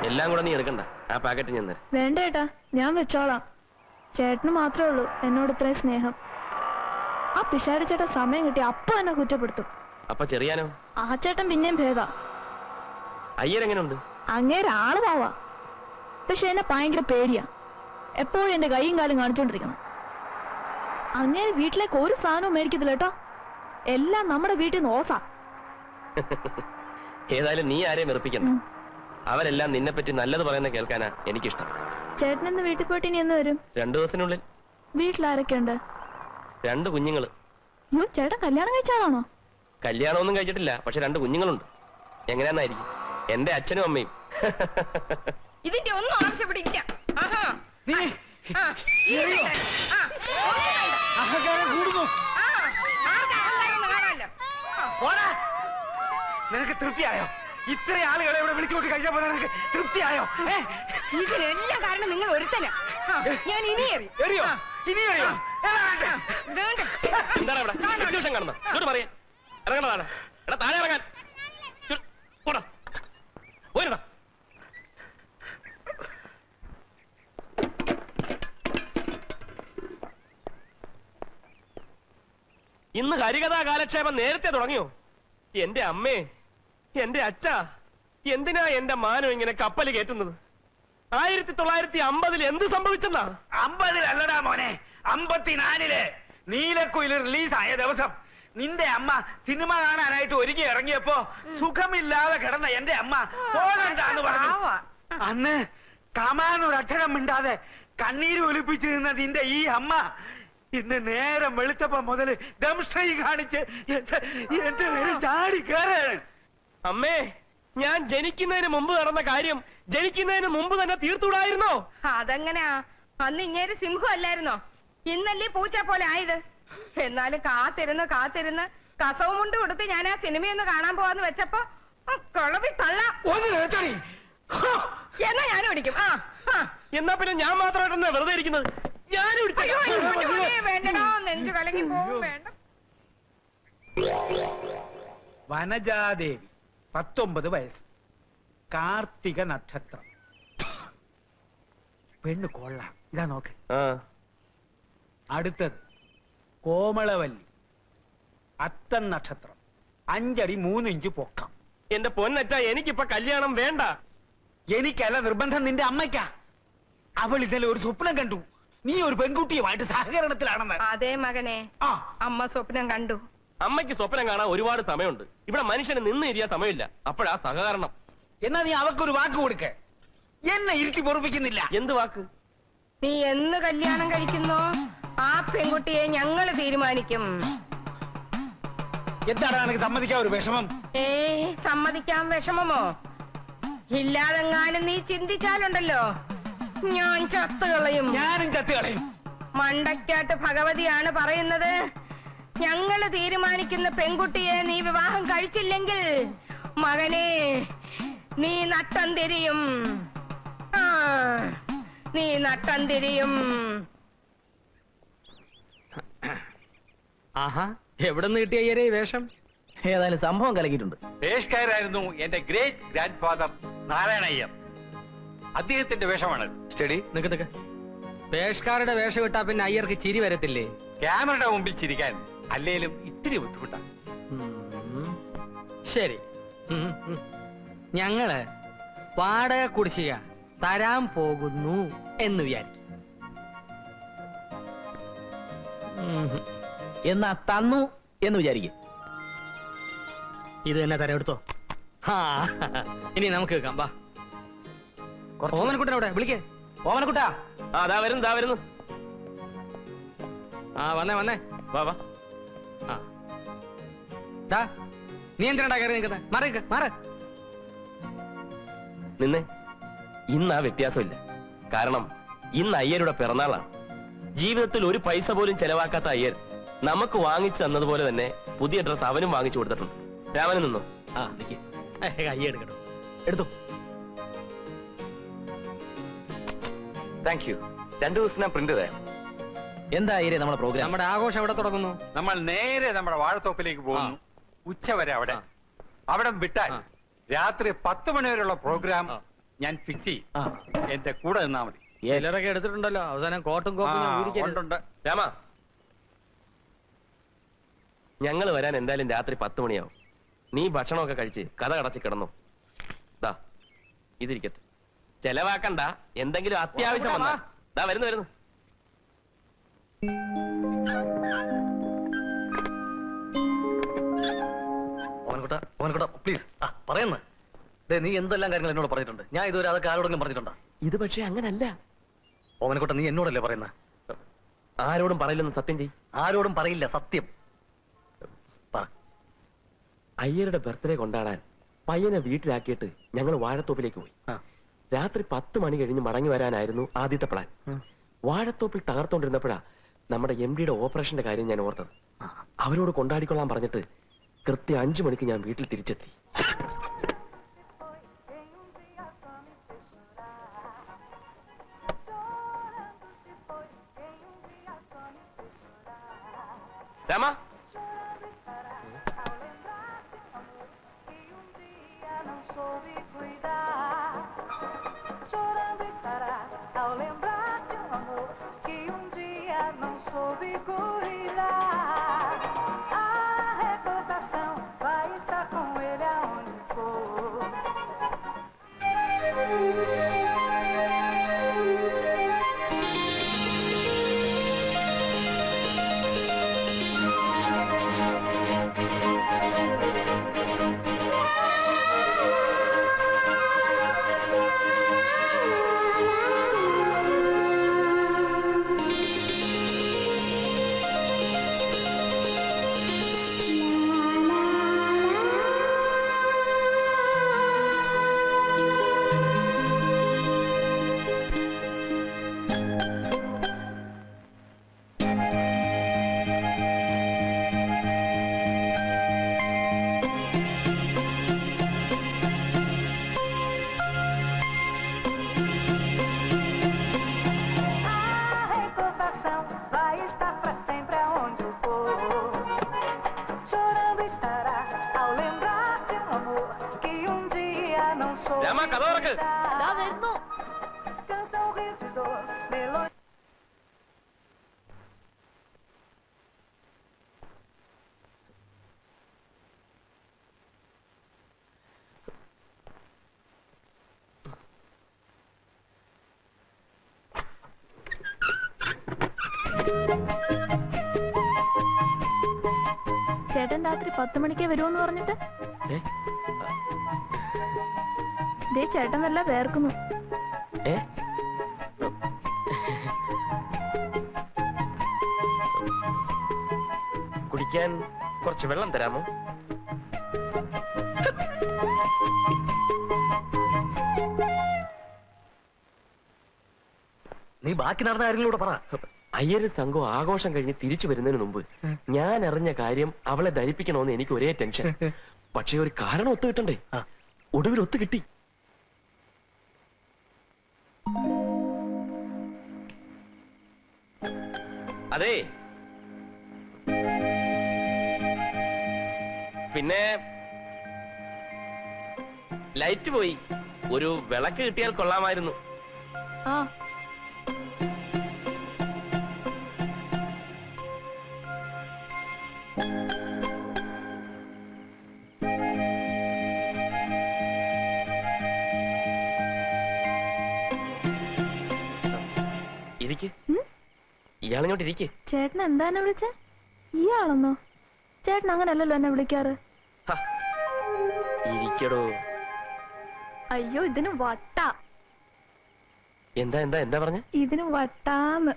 എല്ലാം കൂടെ നീ എടുക്കണ്ട, ആ പാക്കറ്റ് ഞാൻ തരാം. വേണ്ട ഏട്ടാ, ഞാൻ വെച്ചോളാം. ചേട്ടന് മാത്രമേ ഉള്ളൂ എന്നോട് ഇത്രയും സ്നേഹം. ആ പിശാരി ചേട്ടൻ സമയം കിട്ടി അപ്പൊ എന്നെ കുറ്റപ്പെടുത്തും. അപ്പൊ ചെറിയാനോ? ആ ചേട്ടൻ പിന്നെയും ഭേദാ. അയ്യരെങ്ങനെയുണ്ട്? അങ്ങേരെ ആള് പോവാ, പക്ഷെ എന്നെ ഭയങ്കര പേടിയാ. എപ്പോഴും എന്റെ കൈയും കാലും കാണിച്ചോണ്ടിരിക്കണം. അങ്ങേരെ വീട്ടിലേക്ക് ഒരു സാധനവും മേടിക്കത്തില്ല കേട്ടോ, എല്ലാം നമ്മുടെ വീട്ടിൽ നിന്ന് ഓസാ. ഏതായാലും നീ ആരെയും വെറുപ്പിക്കണ്ട. അവരെല്ലാം നിന്നെ പറ്റി നല്ലത് പറയുന്ന കേൾക്കാനാ എനിക്കിഷ്ടം. ചേട്ടനെന്ന് വീട്ടിൽ പോയിട്ട് ഇനി എന്ന് വരും? 2 ദിവസത്തിനുള്ളിൽ. വീട്ടിലാരൊക്കെ ഉണ്ട്? 2 കുഞ്ഞുങ്ങള്. യോ, ചേട്ടൻ കല്യാണം കഴിച്ചാണോ? കല്യാണമൊന്നും കഴിച്ചിട്ടില്ല, പക്ഷെ 2 കുഞ്ഞുങ്ങളുണ്ട്. എങ്ങനെയാന്നായിരിക്കും? എന്റെ അച്ഛനും അമ്മയും. ഇതിന്റെ ഒന്നും ആവശ്യപ്പെടില്ല. നിനക്ക് തൃപ്തിയായോ? ഇത്ര ആളുകളെ ഇവിടെ വിളിച്ചുകൊണ്ട് കഴിഞ്ഞപ്പോ നിനക്ക് തൃപ്തിയായോ? ഇതിനെല്ലാം കാരണം നിങ്ങൾ ഒരുത്തനാ. ഞാൻ ഇനി എറിയോ? ഇനി എറിയോ? എന്താണ് ഇവിടെ എക്സിബിഷൻ കാണുന്നത്? ഇങ്ങോട്ട് പറയാ, ഇറങ്ങണതാണ്. എടാ താഴെ ഇറങ്ങാൻ. പോയിരടാ. ഇന്ന് ഹരികഥാ കാലക്ഷേപം നേരത്തെ തുടങ്ങിയോ? എന്റെ അമ്മേ, എന്റെ അച്ഛ, എന്തിനാ എന്റെ മാനം ഇങ്ങനെ കപ്പൽ കയറ്റുന്നത്? 1950 എന്ത് സംഭവിച്ചെന്നാ? 50 മോനെ, 54 നീലക്കുയിൽ റിലീസായ ദിവസം നിന്റെ അമ്മ സിനിമ കാണാനായിട്ട് ഒരുങ്ങി ഇറങ്ങിയപ്പോ സുഖമില്ലാതെ കിടന്ന എന്റെ അമ്മ പോകണ്ടാന്ന് പറഞ്ഞു. അന്ന് കമാനൊരക്ഷരം മിണ്ടാതെ കണ്ണീര് ഒലിപ്പിച്ചു നിന്ന നിന്റെ ഈ അമ്മ ഇന്ന് നേരം വെളുത്തപ്പോ മുതല് ദംഷ്ട്രീ കാണിച്ച് എന്റെ നേരെ ചാടി കയറാണ്. അമ്മേ, ഞാൻ ജനിക്കുന്നതിന് മുമ്പ് നടന്ന കാര്യം ജനിക്കുന്നതിന് മുമ്പ് തന്നെ തീർത്തുകൂടായിരുന്നോ? അതെങ്ങനെയാ? അന്ന് ഇങ്ങേര് സിംഹം അല്ലായിരുന്നോ? ഇന്നല്ലേ പൂച്ച പോലെ ആയത്. എന്നാലും കാത്തിരുന്ന് കസവും കൊണ്ട് കൊടുത്ത് ഞാൻ ആ സിനിമയൊന്ന് കാണാൻ പോവാന്ന് വെച്ചപ്പോ കളവി തള്ള എന്നാ ഞാൻ പിടിക്കും. എന്നാ പിന്നെ ഞാൻ മാത്രമായിട്ടെന്നാ വെറുതെ ഇരിക്കുന്നത്? വേണ്ടടോ, നെഞ്ചു കലങ്ങി പോവും. വേണ്ട. വനജാദേവി 19 വയസ്സ്, കാർത്തിക നക്ഷത്രം, പെണ്ണ് കൊള്ളാം. ഇതാ നോക്ക്. അടുത്തത് കോമളവല്ലി, അത്തം നക്ഷത്രം, 5 അടി 3 ഇഞ്ച് പൊക്കം. എന്റെ പൊന്നറ്റ, എനിക്കിപ്പൊ കല്യാണം വേണ്ട. എനിക്കല്ല നിർബന്ധം, നിന്റെ അമ്മയ്ക്കാ. അവൾ ഇന്നലെ ഒരു സ്വപ്നം കണ്ടു, നീ ഒരു പെൺകുട്ടിയുമായിട്ട് സഹകരണത്തിലാണെന്ന്. അതേ മകനെ, അമ്മ സ്വപ്നം കണ്ടു. അമ്മയ്ക്ക് സ്വപ്നം കാണാൻ ഒരുപാട് സമയമുണ്ട്. ഇവിടെ മനുഷ്യന് നിന്ന് ഇരിയാ സമയമില്ല. അപ്പോഴാ സഹകരണം. എന്നാ നീ അവക്കൊരു വാക്ക് കൊടുക്ക. എന്നെ ഇരുത്തി പൊറപ്പിക്കുന്നില്ല. എന്ത് വാക്ക്? നീ എന്ന് കല്യാണം കഴിക്കുന്നോ ആ പെൺകുട്ടിയെ ഞങ്ങള് തീരുമാനിക്കും. എന്താണ് എനിക്ക് സമ്മതിക്കാൻ ഒരു വിഷമം? സമ്മതിക്കാൻ വിഷമമോ? ഇല്ലാതെങ്ങാനും നീ ചിന്തിച്ചാലുണ്ടല്ലോ ഞാൻ ചത്തുകളയും. ഞാനും ചത്തുകളയും. മണ്ടയ്ക്കാട്ട് ഭഗവതിയാണ് പറയുന്നത്, ഞങ്ങള് തീരുമാനിക്കുന്ന പെൺകുട്ടിയെ നീ വിവാഹം കഴിച്ചില്ലെങ്കിൽ മകനെ നീ നട്ടം തിരിയും. നീ നട്ടം തിരിയും. ആഹാ, എവിടെ നിന്ന് കിട്ടിയ അയ്യരെ ഈ വേഷം? ഏതായാലും സംഭവം കലക്കിയിട്ടുണ്ട്. പേഷ്കാരായിരുന്നു എന്റെ ഗ്രേറ്റ് ഗ്രാൻഡ് ഫാദർ നാരായണയ്യർ. അദ്ദേഹത്തിന്റെ വേഷമാണ്. സ്റ്റഡി നിക്ക്. പേഷ്കാരുടെ വേഷം ഇട്ടാ പിന്നെ അയ്യർക്ക് ചിരി വരത്തില്ലേ? ക്യാമറയുടെ മുമ്പിൽ ചിരിക്കാൻ അല്ലേലും ഇത്തിരി ബുദ്ധിമുട്ടാണ്. ശരി, ഞങ്ങള് വാടക കുടിശ്ശിക തരാൻ പോകുന്നു എന്ന് വിചാരിക്കും. എന്നാ തന്നു എന്ന് വിചാരിക്കും. ഇത് തന്നെ തരം എടുത്തോ. ഇനി നമുക്ക് കേൾക്കാം. വാ, ഓമനക്കുട്ടൻ അവിടെ വിളിക്കേ. ഓമനക്കുട്ടാ, ദാ വരുന്നു. വന്നേ. വാ. നീ എന്തിനാ കയറി നിൽക്കുന്നത്? മാറ്. നിന്നെ ഇന്ന് ആ വ്യത്യാസമില്ല. കാരണം ഇന്ന് അയ്യരുടെ പിറന്നാളാണ്. ജീവിതത്തിൽ ഒരു പൈസ പോലും ചെലവാക്കാത്ത അയ്യർ നമുക്ക് വാങ്ങിച്ചു തന്നതുപോലെ തന്നെ പുതിയ ഡ്രസ് അവനും വാങ്ങിച്ചു കൊടുത്തിട്ടുണ്ട്. രാമന് നിന്നോ? നിക്ക്, കൈ എടുക്കട്ടോ. എടുത്തു. Thank you. 2 ദിവസത്തിനാ പ്രിന്റ് തരാം. എന്താ അയ്യരെ നമ്മുടെ പ്രോഗ്രാം? നമ്മുടെ ആഘോഷം എവിടെ തുടങ്ങുന്നു? നമ്മൾ നേരെ നമ്മുടെ വാഴത്തോപ്പിലേക്ക് പോകുന്നു. ഉച്ചവരെ അവിടെ വിട്ടാൽ രാത്രി 10 മണി വരെയുള്ള പ്രോഗ്രാം ഞാൻ ഫിക്സ് ചെയ്യും. ആ. എന്റെ കൂടെ നിന്നാ മതി. ചിലരൊക്കെ എടുത്തിട്ടുണ്ടല്ലോ അവസാനം കോട്ടും കോപ്പും ഞാൻ ഊരിക്കരുത്. ഉണ്ട്. രാമ, ഞങ്ങൾ വരാൻ എന്തായാലും രാത്രി 10 മണിയാവും. നീ ഭക്ഷണമൊക്കെ കഴിച്ച് കഥ കടച്ച് കിടന്നു. ദാ ഇതിരിക്കട്ടെ, ചെലവാക്കണ്ട. എന്തെങ്കിലും അത്യാവശ്യം വന്നാ ദാ വരുന്നു. ഓമനക്കുട്ട പ്ലീസ് പറയുന്ന നീ എന്തെല്ലാം കാര്യങ്ങൾ എന്നോട് പറഞ്ഞിട്ടുണ്ട്. ഞാൻ ഇതുവരെ അതൊക്കെ ആരോടെങ്കിലും പറഞ്ഞിട്ടുണ്ടോ? ഇത് പക്ഷെ അങ്ങനല്ല. ഓമനക്കുട്ട നീ എന്നോടല്ലേ പറയുന്നത്? ആരോടും പറയില്ലെന്ന് സത്യം ചെയ്. ആരോടും പറയില്ല, സത്യം പറ. അയ്യരുടെ ബർത്ത്ഡേ കൊണ്ടാടാൻ പയ്യനെ വീട്ടിലാക്കിയിട്ട് ഞങ്ങൾ വാഴത്തോപ്പിലേക്ക് പോയി. രാത്രി 10 മണി കഴിഞ്ഞ് മടങ്ങി വരാനായിരുന്നു ആദ്യത്തെ പ്ലാൻ. വാഴത്തോപ്പിൽ തകർത്തോണ്ടിരുന്നപ്പോഴാ നമ്മുടെ MD-യുടെ ഓപ്പറേഷന്റെ കാര്യം ഞാൻ ഓർത്തത്. അവരോട് കൊണ്ടാടിക്കൊള്ളാൻ പറഞ്ഞിട്ട് കൃത്യം 5 മണിക്ക് ഞാൻ വീട്ടിൽ തിരിച്ചെത്തി. രാമ, രാമ കഥ തുറക്ക്. വരുന്നു. ചേട്ടൻ രാത്രി 10 മണിക്കേ വരുമെന്ന് പറഞ്ഞിട്ട് ദേ ചേട്ടൻ നല്ല വേർക്കുന്നു. കുടിക്കാൻ കുറച്ച് വെള്ളം തരാമോ? നീ ബാക്കി നടന്ന കാര്യങ്ങളൂടെ പറ. അയ്യര് സംഘം ആഘോഷം കഴിഞ്ഞ് തിരിച്ചു വരുന്നതിന് മുമ്പ് ഞാൻ അറിഞ്ഞ കാര്യം അവളെ ധരിപ്പിക്കണമെന്ന് എനിക്ക് ഒരേ ടെൻഷൻ. പക്ഷെ ഒരു കാരണം ഒത്തു കിട്ടണ്ടേ? ഒടുവിൽ ഒത്തു കിട്ടി. അതെ, പിന്നെ ലൈറ്റ് പോയി. ഒരു വിളക്ക് കിട്ടിയാൽ കൊള്ളാമായിരുന്നു. ആ ഇരിക്ക്. ഇയാളിങ്ങോട്ട് ഇരിക്ക്. ചേട്ടൻ എന്താ എന്നെ വിളിച്ചേ? ഇയാളെന്നോ? ചേട്ടൻ അങ്ങനല്ലല്ലോ എന്നെ വിളിക്കാറ്. ഇരിക്കടോ. അയ്യോ, ഇതിന് വട്ട. എന്താ എന്താ എന്താ പറഞ്ഞ? ഇതിന് വട്ടാന്ന്.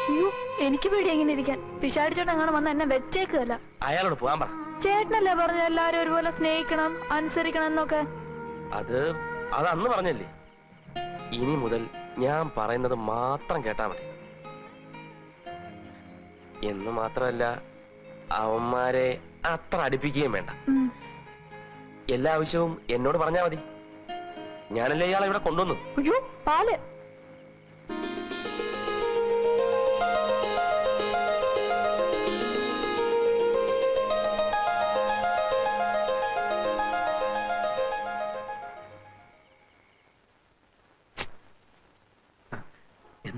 അയ്യോ, എനിക്ക് പേടി എങ്ങനെ ഇരിക്കാൻ. പിശാടി ചേട്ടൻ അങ്ങനെ വന്ന എന്നെ വെച്ചേക്കല്ല. അയാളോട് പോകാൻ പറ. ചേട്ടനല്ലേ പറഞ്ഞ എല്ലാരും ഒരുപോലെ സ്നേഹിക്കണം, അനുസരിക്കണം എന്നൊക്കെ. അത് അന്ന് പറഞ്ഞല്ലേ. ഇനി മുതൽ ഞാൻ പറയുന്നത് മാത്രം കേട്ടാ മതി. എന്ന് മാത്രമല്ല, അവന്മാരെ അത്ര അടുപ്പിക്കുകയും വേണ്ട. എല്ലാ ആവശ്യവും എന്നോട് പറഞ്ഞാ മതി. ഞാനല്ലേ ഇയാളെ ഇവിടെ കൊണ്ടുവന്നു. അയ്യോ, പാല്.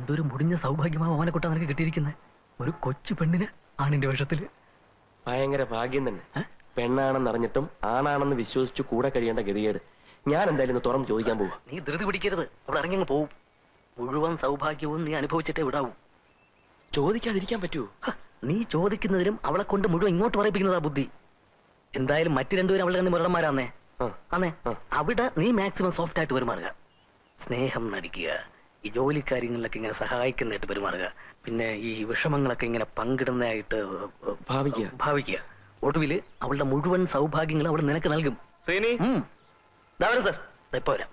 എന്തൊരു മുടിഞ്ഞ സൗഭാഗ്യമാ ഓമനക്കുട്ട നിനക്ക് കിട്ടിയിരിക്കുന്നത്. ഒരു കൊച്ചു പെണ്ണിന് ആണിന്റെ വേഷത്തില്. ഭയങ്കര ഭാഗ്യം തന്നെ. പെണ്ണാണെന്നറിഞ്ഞിട്ടും ആണാണെന്ന് വിശ്വസിച്ചു കൂടെ കഴിയേണ്ട ഗതികേട്. ഞാൻ എന്തായാലും ഇന്ന് തുറന്ന് ചോദിക്കാൻ പോവാ. നീ ധൃതി പിടിക്കരുത്, അവിടെ ഇറങ്ങി പോവും. മുഴുവൻ സൗഭാഗ്യവും നീ അനുഭവിച്ചിട്ടേ വിടാവൂ. ചോദിക്കാതിരിക്കാൻ പറ്റുമോ? നീ ചോദിക്കുന്നതിലും അവളെ കൊണ്ട് മുഴുവൻ ഇങ്ങോട്ട് പറയിപ്പിക്കുന്നതാ ബുദ്ധി. എന്തായാലും മറ്റു രണ്ടുപേരും അവളുടെ കണ്ണി മുരടന്മാരാന്നേ. അന്നേ അവിടെ നീ മാക്സിമം സോഫ്റ്റ് ആയിട്ട് പെരുമാറുക, സ്നേഹം നടിക്കുക, ഈ ജോലി കാര്യങ്ങളിലൊക്കെ ഇങ്ങനെ സഹായിക്കുന്നതായിട്ട് പെരുമാറുക, പിന്നെ ഈ വിഷമങ്ങളൊക്കെ ഇങ്ങനെ പങ്കിടുന്നതായിട്ട് ഭാവിക്കുക. ഒടുവില് അവളുടെ മുഴുവൻ സൗഭാഗ്യങ്ങളും അവൾ നിനക്ക് നൽകും. ശ്രീനി സാർ ഇപ്പൊ വരാം.